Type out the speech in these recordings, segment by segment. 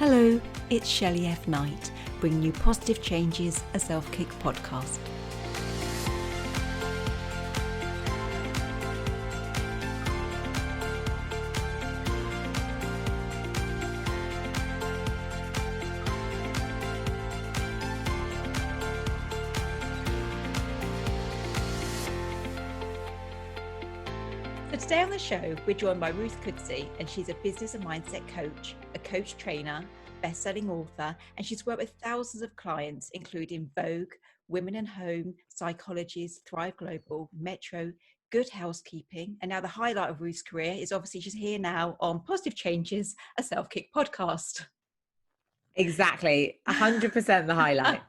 Hello, it's Shelley F Knight, bringing you Positive Changes, a Self-Kick podcast. So today on the show, we're joined by Ruth Kudzi, and she's a business and mindset coach, a coach trainer, best-selling author, and she's worked with thousands of clients, including Vogue, Women in Home, Psychologies, Thrive Global, Metro, Good Housekeeping, and now the highlight of Ruth's career is obviously she's here now on Positive Changes, a Self-Kick podcast. Exactly, 100% the highlight.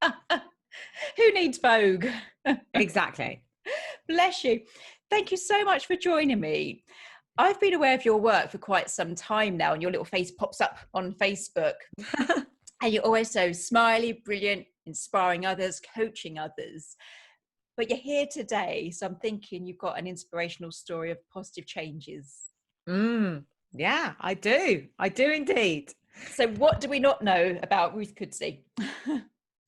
Who needs Vogue? Exactly. Bless you. Thank you so much for joining me. I've been aware of your work for quite some time now, and your little face pops up on Facebook. And you're always so smiley, brilliant, inspiring others, coaching others. But you're here today, so I'm thinking you've got an inspirational story of positive changes. Yeah, I do. I do indeed. So what do we not know about Ruth Kudzi?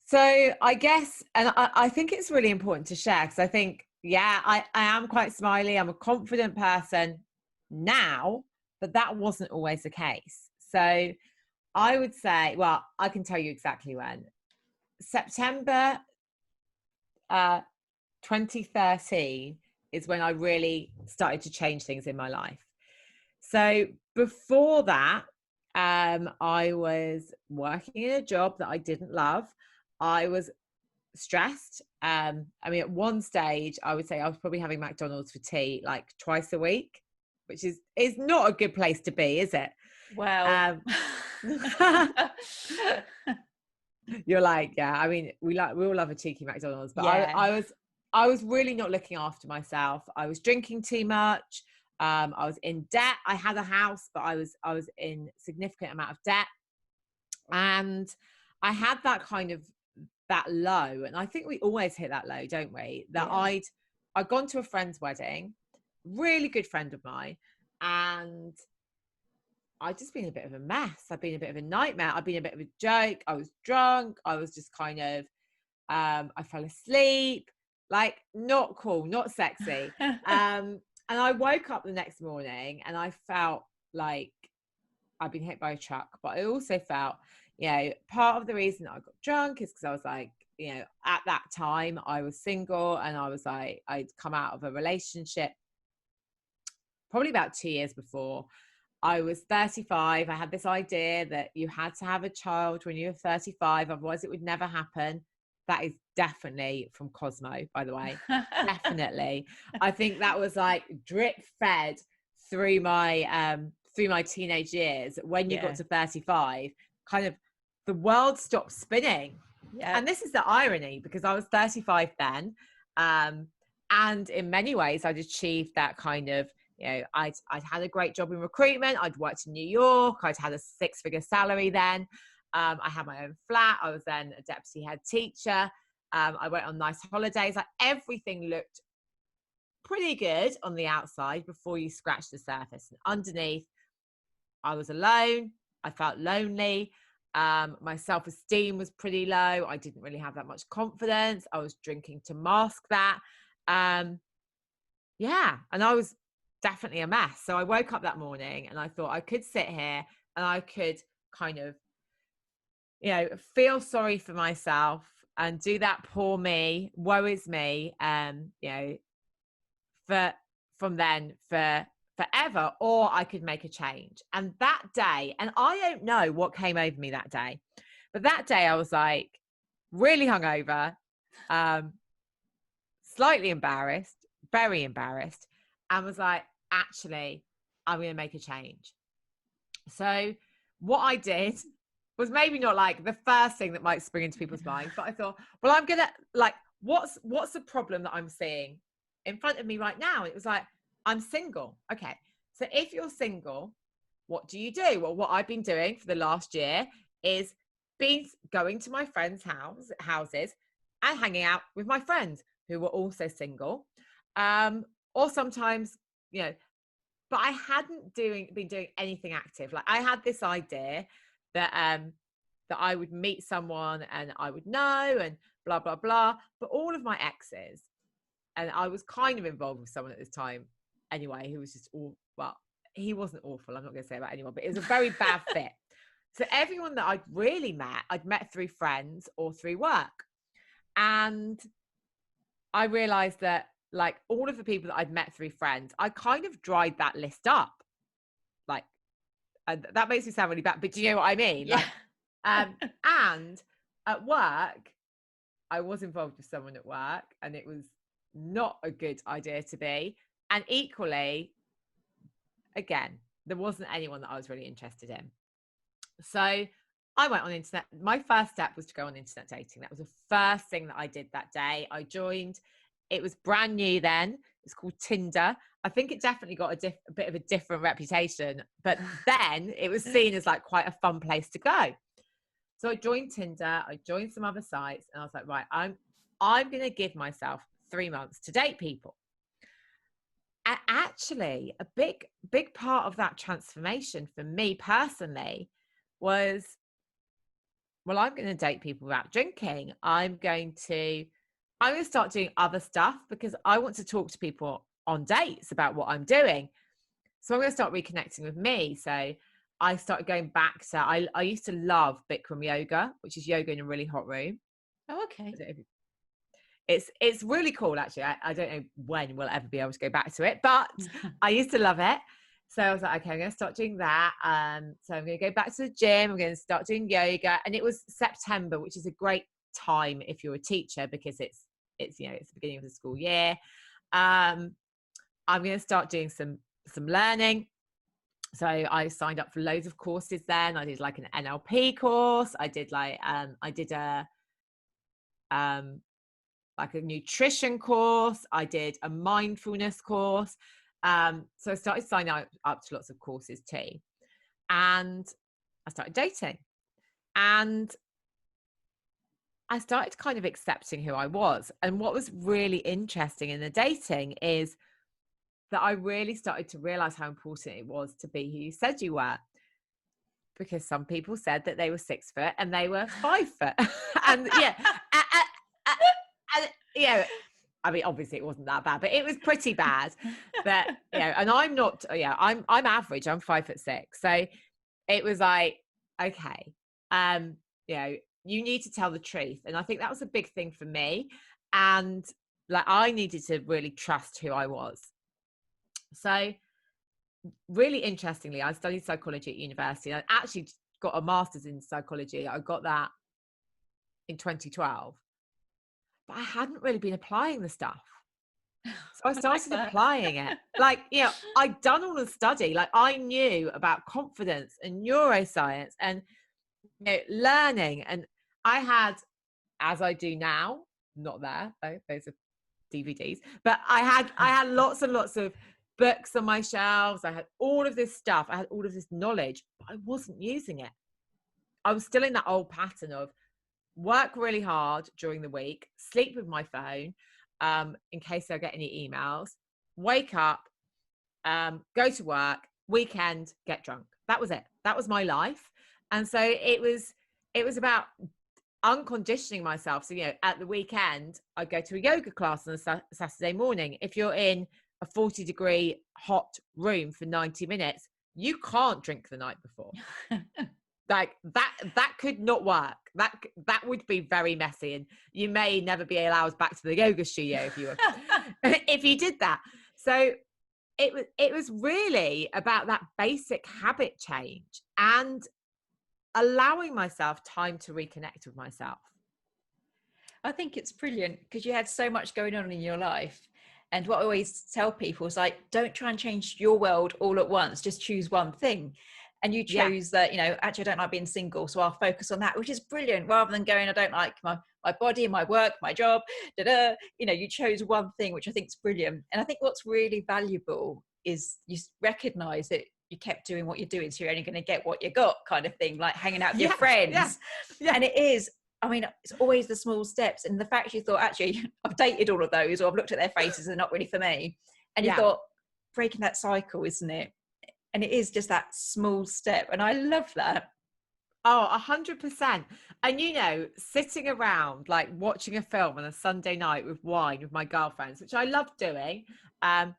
So I guess, and I think it's really important to share, because I think, I am quite smiley. I'm a confident person now, but that wasn't always the case. So I would say, well, I can tell you exactly when. September 2013 is when I really started to change things in my life. So before that, I was working in a job that I didn't love. I was stressed. At one stage, I would say I was probably having McDonald's for tea like twice a week, which is not a good place to be, is it? Wow. You're like, yeah. We all love a cheeky McDonald's, but yeah. I was really not looking after myself. I was drinking too much. I was in debt. I had a house, but I was in significant amount of debt, and I had that low. And I think we always hit that low, don't we? That yeah. I'd gone to a friend's wedding, really good friend of mine, and I'd just been a bit of a mess. I'd been a bit of a nightmare. I'd been a bit of a joke. I was drunk. I was just kind of, I fell asleep, like not cool, not sexy. And I woke up the next morning and I felt like I'd been hit by a truck. But I also felt, part of the reason I got drunk is because I was like, at that time I was single, and I was like, I'd come out of a relationship probably about 2 years before. I was 35. I had this idea that you had to have a child when you were 35, otherwise it would never happen. That is definitely from Cosmo, by the way. Definitely. I think that was like drip fed through my teenage years. When you got to 35, kind of the world stopped spinning. Yeah. And this is the irony, because I was 35 then. And in many ways I'd achieved that kind of, I'd had a great job in recruitment. I'd worked in New York. I'd had a 6-figure salary then. I had my own flat. I was then a deputy head teacher. I went on nice holidays. Like, everything looked pretty good on the outside before you scratch the surface. And underneath, I was alone. I felt lonely. My self-esteem was pretty low. I didn't really have that much confidence. I was drinking to mask that. And I was definitely a mess. So I woke up that morning and I thought I could sit here and I could kind of, feel sorry for myself and do that poor me, woe is me, from then for forever, or I could make a change. And that day, and I don't know what came over me that day, but that day I was like really hungover, slightly embarrassed, very embarrassed, and was like, actually, I'm going to make a change. So what I did was maybe not like the first thing that might spring into people's minds, but I thought, well, I'm going to what's the problem that I'm seeing in front of me right now? And it was like, I'm single. Okay. So if you're single, what do you do? Well, what I've been doing for the last year is going to my friends' houses and hanging out with my friends who were also single. Or sometimes, but I hadn't been doing anything active. Like, I had this idea that I would meet someone and I would know and blah, blah, blah. But all of my exes, and I was kind of involved with someone at this time anyway, who was just well, he wasn't awful. I'm not going to say about anyone, but it was a very bad fit. So everyone that I'd really met, I'd met through friends or through work. And I realized that like all of the people that I'd met through friends, I kind of dried that list up. Like, and that makes me sound really bad, but do you know what I mean? Yeah. Like, and at work, I was involved with someone at work and it was not a good idea to be. And equally, again, there wasn't anyone that I was really interested in. So I went on internet. My first step was to go on internet dating. That was the first thing that I did that day. I joined. It was brand new then. It's called Tinder. I think it definitely got a bit of a different reputation, but then it was seen as like quite a fun place to go. So I joined Tinder. I joined some other sites, and I was like, right, I'm going to give myself 3 months to date people. And actually, a big part of that transformation for me personally was, well, I'm going to date people without drinking. I'm going to start doing other stuff because I want to talk to people on dates about what I'm doing. So I'm going to start reconnecting with me. So I started going back to, I used to love Bikram yoga, which is yoga in a really hot room. Oh, okay. It's really cool, actually. I don't know when we'll ever be able to go back to it, but I used to love it. So I was like, okay, I'm going to start doing that. So I'm going to go back to the gym. I'm going to start doing yoga. And it was September, which is a great time if you're a teacher because it's you know, it's the beginning of the school year. I'm going to start doing some learning. So I signed up for loads of courses then. I did like an NLP course. I did like a nutrition course. I did a mindfulness course. So I started signing up to lots of courses too. And I started dating. And I started kind of accepting who I was. And what was really interesting in the dating is that I really started to realize how important it was to be who you said you were. Because some people said that they were 6 foot and they were 5 foot. And yeah, and, you know, I mean, obviously it wasn't that bad, but it was pretty bad. But, you know, and I'm not, I'm average. I'm 5'6". So it was like, okay, you know, you need to tell the truth. And I think that was a big thing for me. And like, I needed to really trust who I was. So really interestingly, I studied psychology at university. I actually got a master's in psychology. I got that in 2012. But I hadn't really been applying the stuff. So I started applying it. Like, you know, I'd done all the study. Like, I knew about confidence and neuroscience and, you know, learning. And I had, as I do now, not there, those are DVDs, but I had lots and lots of books on my shelves. I had all of this stuff. I had all of this knowledge, but I wasn't using it. I was still in that old pattern of work really hard during the week, sleep with my phone in case I get any emails, wake up, go to work, weekend, get drunk. That was it. That was my life. And so it was about unconditioning myself. So, you know, at the weekend, I go to a yoga class on a Saturday morning. If you're in a 40-degree hot room for 90 minutes, you can't drink the night before. Like that could not work. That would be very messy, and you may never be allowed back to the yoga studio if you were if you did that. So it was really about that basic habit change and allowing myself time to reconnect with myself. I think it's brilliant because you had so much going on in your life. And what I always tell people is like, don't try and change your world all at once. Just choose one thing. And you chose that, you know, actually I don't like being single, so I'll focus on that, which is brilliant. Rather than going, I don't like my body, my work, my job, you know, you chose one thing, which I think is brilliant. And I think what's really valuable is you recognize that you kept doing what you're doing, so you're only going to get what you got, kind of thing, like hanging out with your friends. Yeah. And it is, I mean, it's always the small steps. And the fact you thought, actually, I've dated all of those, or I've looked at their faces, they're not really for me. And you thought, breaking that cycle, isn't it? And it is just that small step. And I love that. Oh, 100%. And you know, sitting around like watching a film on a Sunday night with wine with my girlfriends, which I love doing. And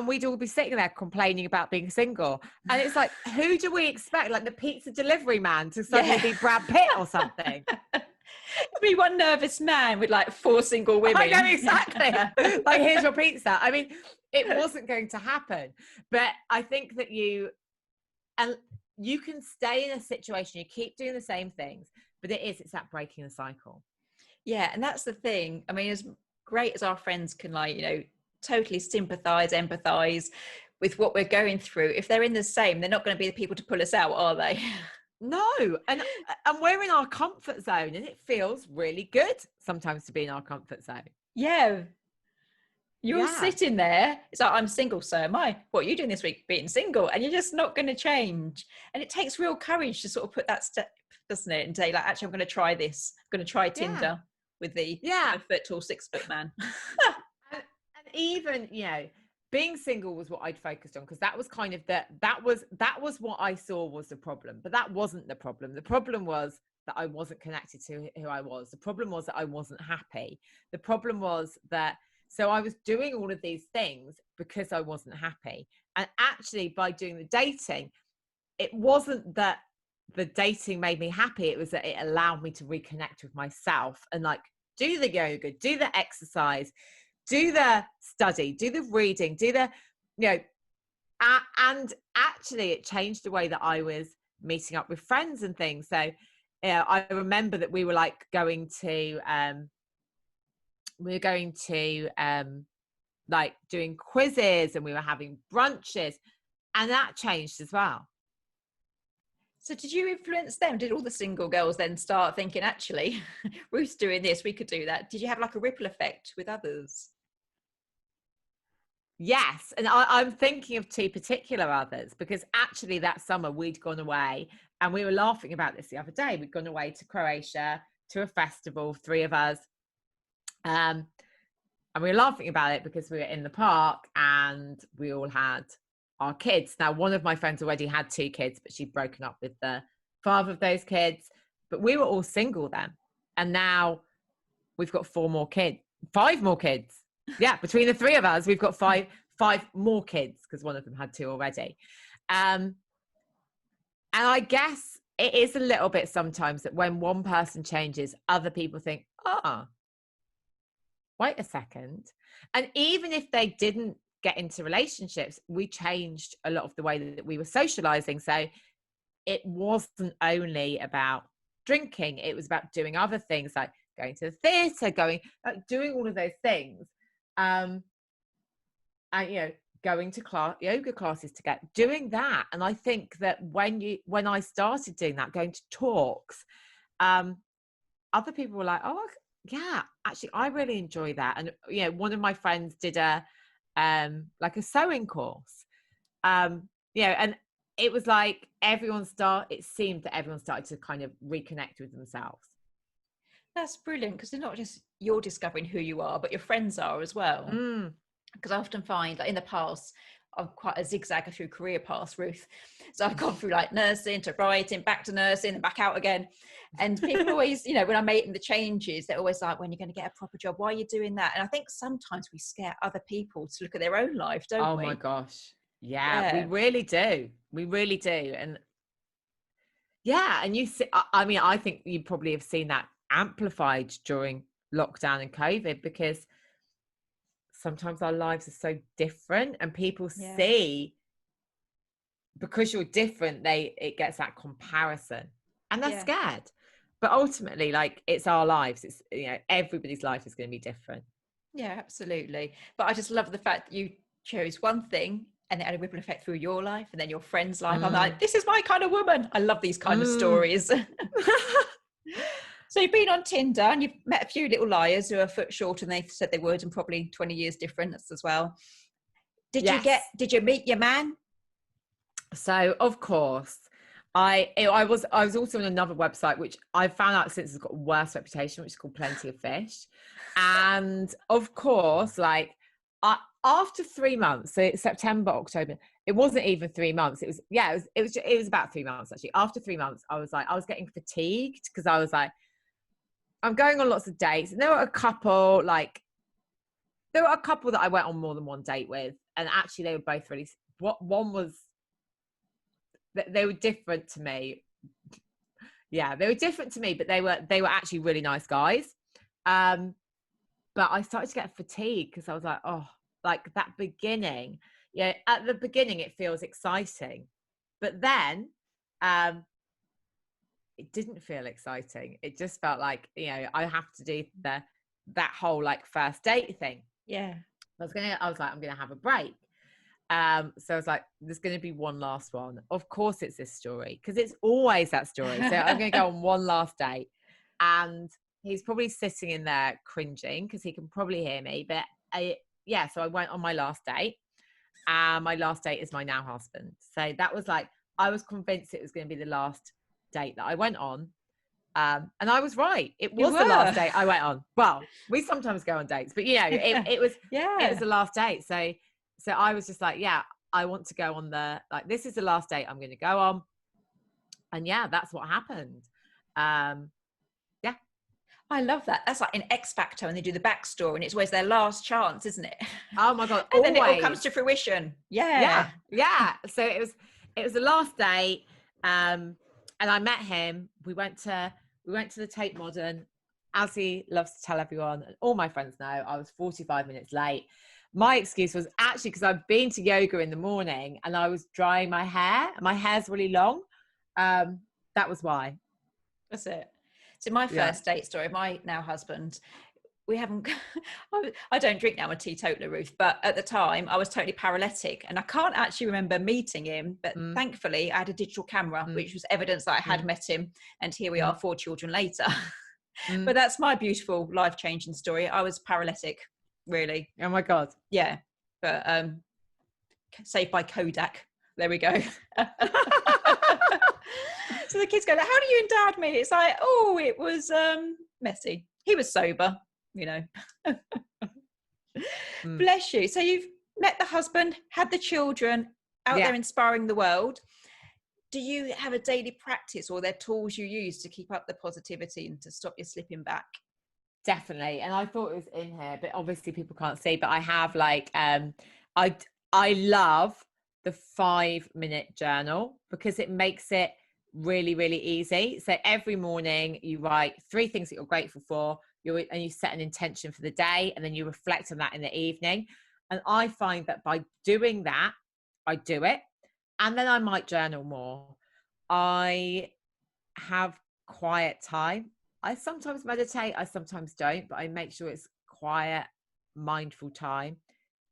we'd all be sitting there complaining about being single. And it's like, who do we expect? Like the pizza delivery man to suddenly be Brad Pitt or something? Be one nervous man with like 4 single women. I know, exactly. Like, here's your pizza. I mean, it wasn't going to happen. But I think that you can stay in a situation, you keep doing the same things, but it's that breaking the cycle. Yeah, and that's the thing. I mean, as great as our friends can, like, you know, totally sympathize, empathize with what we're going through, if they're in the same, they're not going to be the people to pull us out, are they? No. And we're in our comfort zone, and it feels really good sometimes to be in our comfort zone. Yeah. You're all sitting there. It's like, I'm single, so am I. What are you doing this week? Being single. And you're just not going to change. And it takes real courage to sort of put that step, doesn't it? And say, like, actually, I'm going to try this. I'm going to try Tinder with the 5 foot tall, 6 foot man. and even, you know, being single was what I'd focused on, because that was kind of that was what I saw was the problem. But that wasn't the problem. The problem was that I wasn't connected to who I was. The problem was that I wasn't happy. The problem was that, so I was doing all of these things because I wasn't happy. And actually, by doing the dating, it wasn't that the dating made me happy. It was that it allowed me to reconnect with myself and like do the yoga, do the exercise, do the study, do the reading, do the, you know, and actually it changed the way that I was meeting up with friends and things. So I remember that we were like going to, like doing quizzes, and we were having brunches, and that changed as well. So did you influence them? Did all the single girls then start thinking, actually, Ruth's doing this, we could do that? Did you have like a ripple effect with others? Yes. And I'm thinking of 2 particular others, because actually that summer we'd gone away, and we were laughing about this the other day. We'd gone away to Croatia to a festival, 3 of us. And we were laughing about it because we were in the park and we all had our kids. Now, one of my friends already had 2 kids, but she'd broken up with the father of those kids. But we were all single then. And now we've got 5 more kids. Yeah, between the 3 of us, we've got 5 more kids, because one of them had 2 already. And I guess it is a little bit sometimes that when one person changes, other people think, wait a second. And even if they didn't get into relationships, we changed a lot of the way that we were socializing. So it wasn't only about drinking, it was about doing other things, like going to the theater, doing all of those things. And, you know, going to yoga classes together, doing that. And I think that when I started doing that, going to talks, other people were like, oh, yeah, actually, I really enjoy that. And, you know, one of my friends did like a sewing course, you know, and it was like it seemed that everyone started to kind of reconnect with themselves. That's brilliant, because it's not just you're discovering who you are, but your friends are as well. Because I often find, like, in the past, I'm quite a zigzagger through career paths, Ruth. So I've gone through like nursing to writing, back to nursing and back out again. And people always, you know, when I'm making the changes, they're always like, when you're going to get a proper job, why are you doing that? And I think sometimes we scare other people to look at their own life, don't we? Oh my gosh. Yeah, we really do. We really do. And yeah, and you see, I mean, I think you probably have seen that amplified during lockdown and COVID, because sometimes our lives are so different, and people see, because you're different, it gets that comparison, and they're scared. But ultimately, like, it's our lives. It's, you know, everybody's life is going to be different. Yeah, absolutely. But I just love the fact that you chose one thing and it had a ripple effect through your life and then your friend's life. I'm like, this is my kind of woman. I love these kind of stories. So you've been on Tinder and you've met a few little liars who are a foot shorter than they said they would, and probably 20 years difference as well. Did you meet your man? So of course, I was also on another website, which I've found out since it's got a worse reputation, which is called Plenty of Fish. And of course, like, After 3 months, so it's September, October, it wasn't even 3 months. It was about 3 months actually. After 3 months, I was getting fatigued because I was like, I'm going on lots of dates, and there were a couple that I went on more than one date with, and actually they were both really. One was, they were different to me. Yeah, they were different to me, but they were actually really nice guys. But I started to get fatigued because I was like, oh, like that beginning. Yeah, at the beginning it feels exciting, but then it didn't feel exciting. It just felt like, I have to do that whole like first date thing. Yeah. I was like, I'm gonna have a break. So I was like, there's going to be one last one. Of course it's this story, because it's always that story. So I'm going to go on one last date, and he's probably sitting in there cringing because he can probably hear me. But so I went on my last date. My last date is my now husband. So that was like, I was convinced it was going to be the last date that I went on. And I was right. It was the last date I went on. Well, we sometimes go on dates, but it was the last date. So I was just like, yeah, I want to go on this is the last date I'm going to go on. And yeah, that's what happened. Yeah. I love that. That's like in X Factor when they do the backstory, and it's always their last chance, isn't it? Oh my God. And then it all comes to fruition. Yeah. Yeah. So it was the last date. And I met him. We went to the Tate Modern, as he loves to tell everyone, and all my friends know, I was 45 minutes late. My excuse was actually because I've been to yoga in the morning and I was drying my hair. My hair's really long. That was why. That's it. So my first date story, my now husband, we haven't, I don't drink now, I'm a teetotaler, Ruth, but at the time I was totally paralytic, and I can't actually remember meeting him, but thankfully I had a digital camera, which was evidence that I had met him, and here we are 4 children later. But that's my beautiful life-changing story. I was paralytic, really. Oh my God. Yeah. But saved by Kodak. There we go. So the kids go, how do you and Dad meet? It's like, oh, it was messy. He was sober, Bless you. So you've met the husband, had the children, out there inspiring the world. Do you have a daily practice, or are there tools you use to keep up the positivity and to stop you slipping back? Definitely. And I thought it was in here, but obviously people can't see, but I have I love the 5-minute journal, because it makes it really, really easy. So every morning you write 3 things that you're grateful for, and you set an intention for the day, and then you reflect on that in the evening. And I find that by doing that, I do it, and then I might journal more. I have quiet time. I sometimes meditate, I sometimes don't, but I make sure it's quiet, mindful time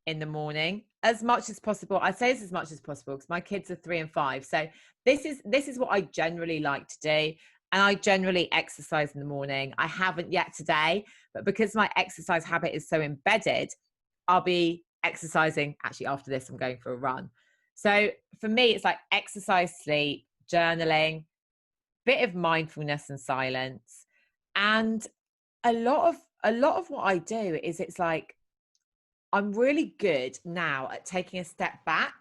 in the morning as much as possible. I say it's as much as possible because my kids are 3 and 5. So this is what I generally like to do. And I generally exercise in the morning. I haven't yet today, but because my exercise habit is so embedded, I'll be exercising. Actually, after this, I'm going for a run. So for me, it's like exercise, sleep, journaling, bit of mindfulness and silence. And a lot of what I do is, it's like, I'm really good now at taking a step back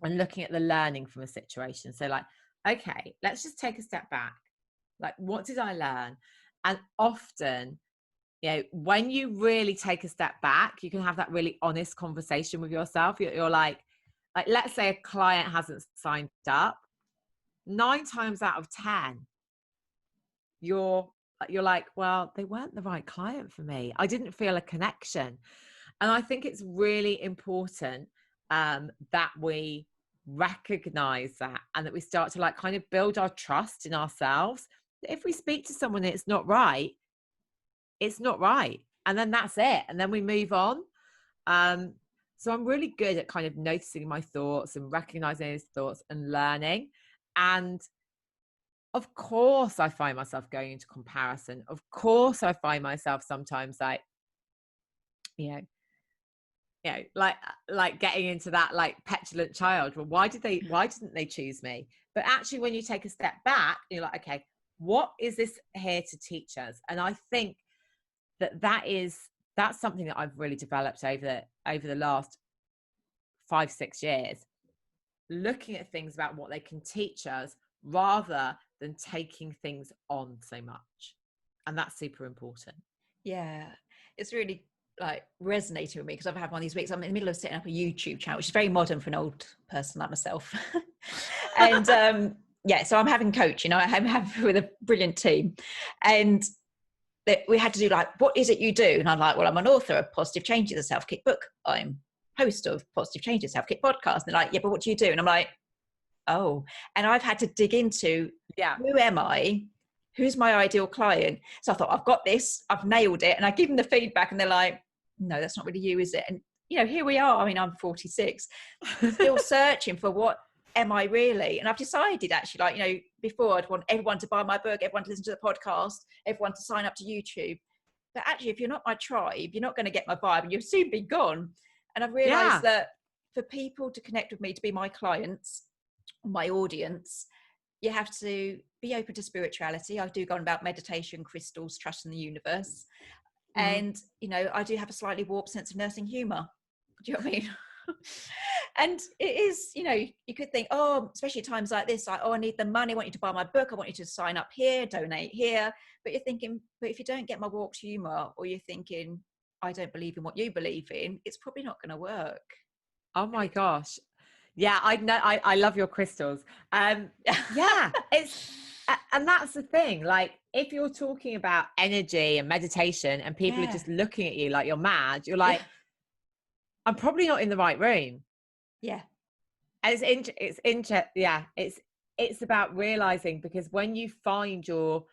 and looking at the learning from a situation. So like, okay, let's just take a step back. Like, what did I learn? And often, when you really take a step back, you can have that really honest conversation with yourself. You're like, let's say a client hasn't signed up. 9 times out of 10, you're like, well, they weren't the right client for me. I didn't feel a connection. And I think it's really important that we recognize that, and that we start to kind of build our trust in ourselves. If we speak to someone and it's not right, it's not right. And then that's it. And then we move on. So I'm really good at kind of noticing my thoughts and recognizing those thoughts and learning. And of course, I find myself going into comparison. Of course, I find myself sometimes like getting into that petulant child. Well, why didn't they choose me? But actually, when you take a step back, you're like, okay, what is this here to teach us? And I think that is that's something that I've really developed over the last 5-6 years, looking at things about what they can teach us rather than taking things on so much. And that's super important. Yeah, it's really like resonating with me because I've had one of these weeks. I'm in the middle of setting up a YouTube channel, which is very modern for an old person like myself. And yeah, so I'm having coaching. I have with a brilliant team, and we had to do like, what is it you do? And I'm like, well, I'm an author of Positive Changes, a self-kick book. I'm host of Positive Changes, self-kick podcast. And they're like, yeah, but what do you do? And I'm like, oh, and I've had to dig into, who am I? Who's my ideal client? So I thought, I've got this, I've nailed it. And I give them the feedback and they're like, no, that's not really you, is it? And, you know, here we are. I mean, I'm 46, still searching for what am I really? And I've decided actually, like, you know, before I'd want everyone to buy my book, everyone to listen to the podcast, everyone to sign up to YouTube. But actually, if you're not my tribe, you're not going to get my vibe and you'll soon be gone. And I've realized that for people to connect with me, to be my clients, my audience, you have to be open to spirituality. I do go on about meditation, crystals, trust in the universe. And, you know, I do have a slightly warped sense of nursing humor. Do you know what I mean? And it is, you know, you could think, oh, especially at times like this, like, oh, I need the money. I want you to buy my book. I want you to sign up here, donate here. But you're thinking, but if you don't get my warped humor, or you're thinking, I don't believe in what you believe in, it's probably not going to work. Oh my gosh. Yeah, I know. I love your crystals. Yeah, it's, and that's the thing. Like, if you're talking about energy and meditation and people are just looking at you like you're mad, you're like, I'm probably not in the right room. Yeah. And it's about realizing, because when you find your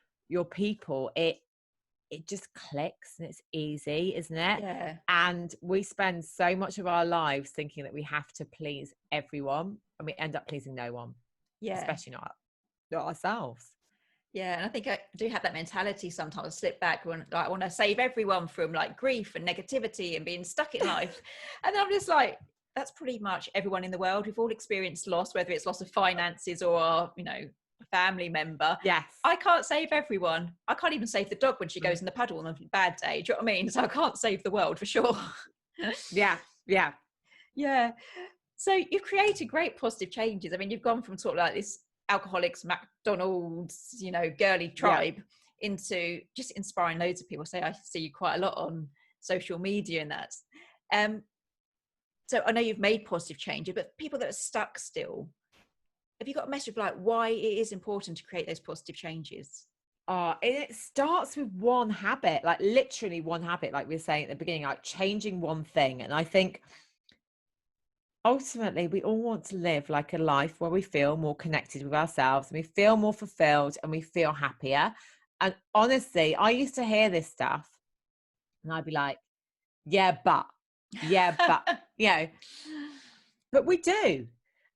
people, it just clicks and it's easy, isn't it? Yeah. And we spend so much of our lives thinking that we have to please everyone, and we end up pleasing no one. Yeah. Especially not ourselves. Yeah, and I think I do have that mentality sometimes. I slip back when, like, I want to save everyone from like grief and negativity and being stuck in life. And then I'm just like, that's pretty much everyone in the world. We've all experienced loss, whether it's loss of finances or, you know, a family member. Yes. I can't save everyone. I can't even save the dog when she goes in the puddle on a bad day. Do you know what I mean? So I can't save the world for sure. Yeah. So you've created great positive changes. I mean, you've gone from sort of like this alcoholics, McDonald's, you know, girly tribe into just inspiring loads of people. So I see you quite a lot on social media and that. So I know you've made positive changes, but people that are stuck still, have you got a message of like why it is important to create those positive changes? It starts with one habit, like literally one habit, like we were saying at the beginning, like changing one thing. And I think ultimately we all want to live like a life where we feel more connected with ourselves and we feel more fulfilled and we feel happier. And honestly, I used to hear this stuff and I'd be like, yeah, but you know, but we do.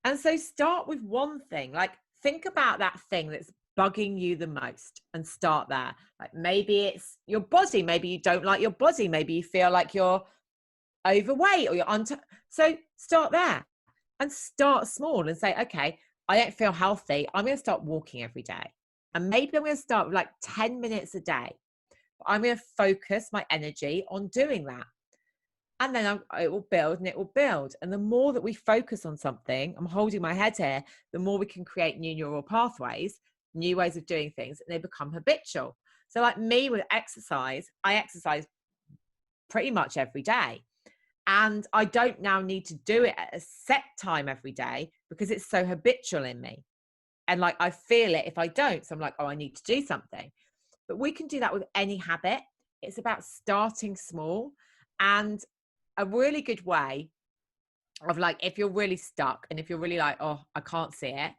And so start with one thing, like think about that thing that's bugging you the most and start there. Like maybe it's your body, maybe you don't like your body, maybe you feel like you're overweight or you're so start there and start small and say, okay, I don't feel healthy, I'm going to start walking every day, and maybe I'm going to start with like 10 minutes a day, but I'm going to focus my energy on doing that, and then it will build and it will build. And the more that we focus on something, I'm holding my head here, the more we can create new neural pathways, new ways of doing things, and they become habitual. So like me with exercise, I exercise pretty much every day. And I don't now need to do it at a set time every day because it's so habitual in me. And like, I feel it if I don't. So I'm like, oh, I need to do something. But we can do that with any habit. It's about starting small. And a really good way of like, if you're really stuck and if you're really like, oh, I can't see it,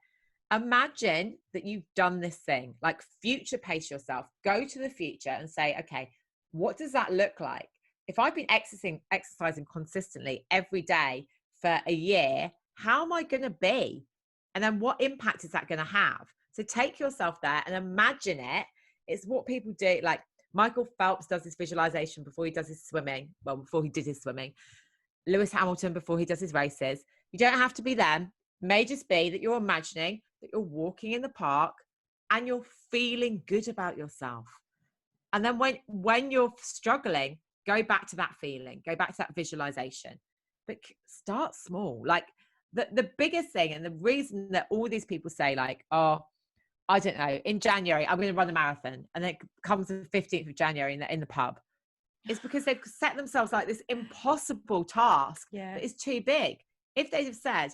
imagine that you've done this thing, like future pace yourself, go to the future and say, okay, what does that look like? If I've been exercising consistently every day for a year, how am I going to be? And then what impact is that going to have? So take yourself there and imagine it. It's what people do. Like Michael Phelps does his visualization before he does his swimming. Well, before he did his swimming. Lewis Hamilton before he does his races. You don't have to be them. It may just be that you're imagining that you're walking in the park and you're feeling good about yourself. And then when you're struggling, go back to that feeling, go back to that visualization, but start small. Like the biggest thing, and the reason that all these people say like, oh, I don't know, in January, I'm going to run a marathon, and then it comes the 15th of January in the pub, is because they've set themselves like this impossible task that is too big. If they'd have said,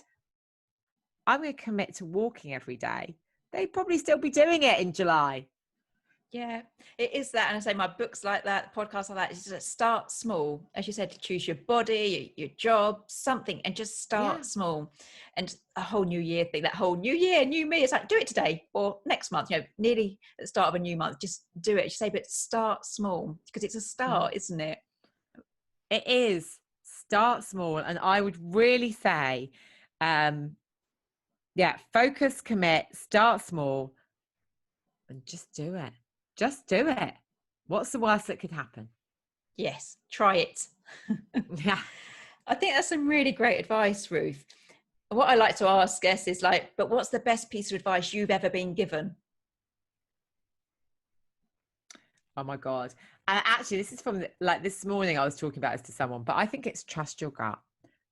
I'm going to commit to walking every day, they'd probably still be doing it in July. Yeah, it is that. And I say my books like that, podcasts like that, is just start small. As you said, to choose your body, your job, something, and just start small. And a whole new year thing, that whole new year, new me. It's like, do it today or next month, nearly at the start of a new month, just do it. Just say, but start small, because it's a start, isn't it? It is. Start small. And I would really say, focus, commit, start small, and just do it. Just do it. What's the worst that could happen? Yes, try it. Yeah. I think that's some really great advice, Ruth. What I like to ask guests is like, but what's the best piece of advice you've ever been given? Oh my God. And actually, this is from like this morning I was talking about this to someone, but I think it's trust your gut.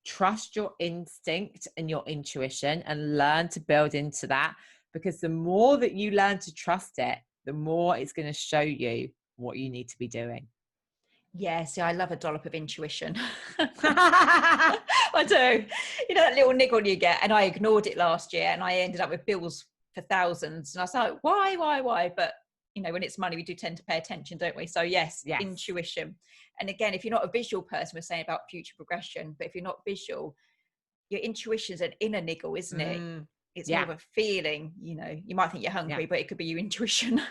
Trust your instinct and your intuition, and learn to build into that, because the more that you learn to trust it, the more it's going to show you what you need to be doing. Yeah, see, I love a dollop of intuition. I do. You know, that little niggle you get, and I ignored it last year, and I ended up with bills for thousands. And I was like, why? But, when it's money, we do tend to pay attention, don't we? So yes. Intuition. And again, if you're not a visual person, we're saying about future progression, but if you're not visual, your intuition's an inner niggle, isn't it? It's more of a feeling, you might think you're hungry, but it could be your intuition.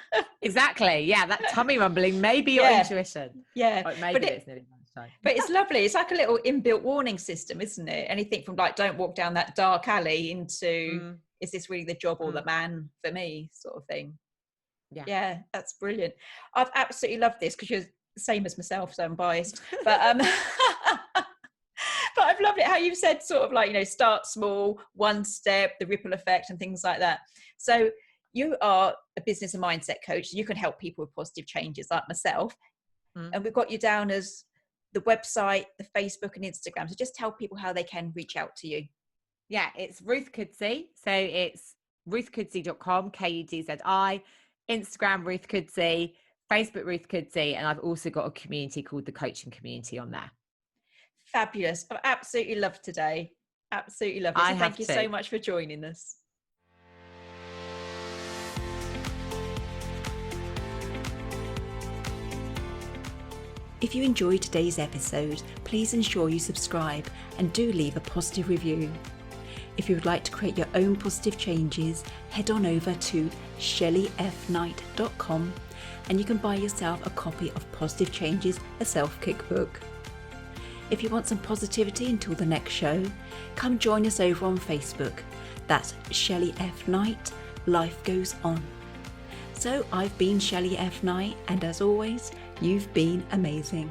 Exactly. Yeah. That tummy rumbling may be your intuition. Yeah. Or maybe it's nearly lunchtime. But it's lovely. It's like a little inbuilt warning system, isn't it? Anything from like, don't walk down that dark alley into, is this really the job or the man for me, sort of thing. Yeah, that's brilliant. I've absolutely loved this, because you're the same as myself, so I'm biased. But but I've loved it how you've said sort of like, start small, one step, the ripple effect and things like that. So you are a business and mindset coach. You can help people with positive changes like myself. And we've got you down as the website, the Facebook and Instagram. So just tell people how they can reach out to you. Yeah, it's Ruth Kudzi. So it's ruthkudzi.com, Kudzi. Instagram, Ruth Kudzi. Facebook, Ruth Kudzi. And I've also got a community called the Coaching Community on there. Fabulous. I've absolutely loved today. Absolutely loved it. So thank you so much for joining us. If you enjoyed today's episode, please ensure you subscribe and do leave a positive review. If you would like to create your own positive changes, head on over to shelleyfknight.com and you can buy yourself a copy of Positive Changes, a self-cookbook. If you want some positivity until the next show, come join us over on Facebook. That's Shelley F. Knight, Life Goes On. So I've been Shelley F. Knight, and as always, you've been amazing.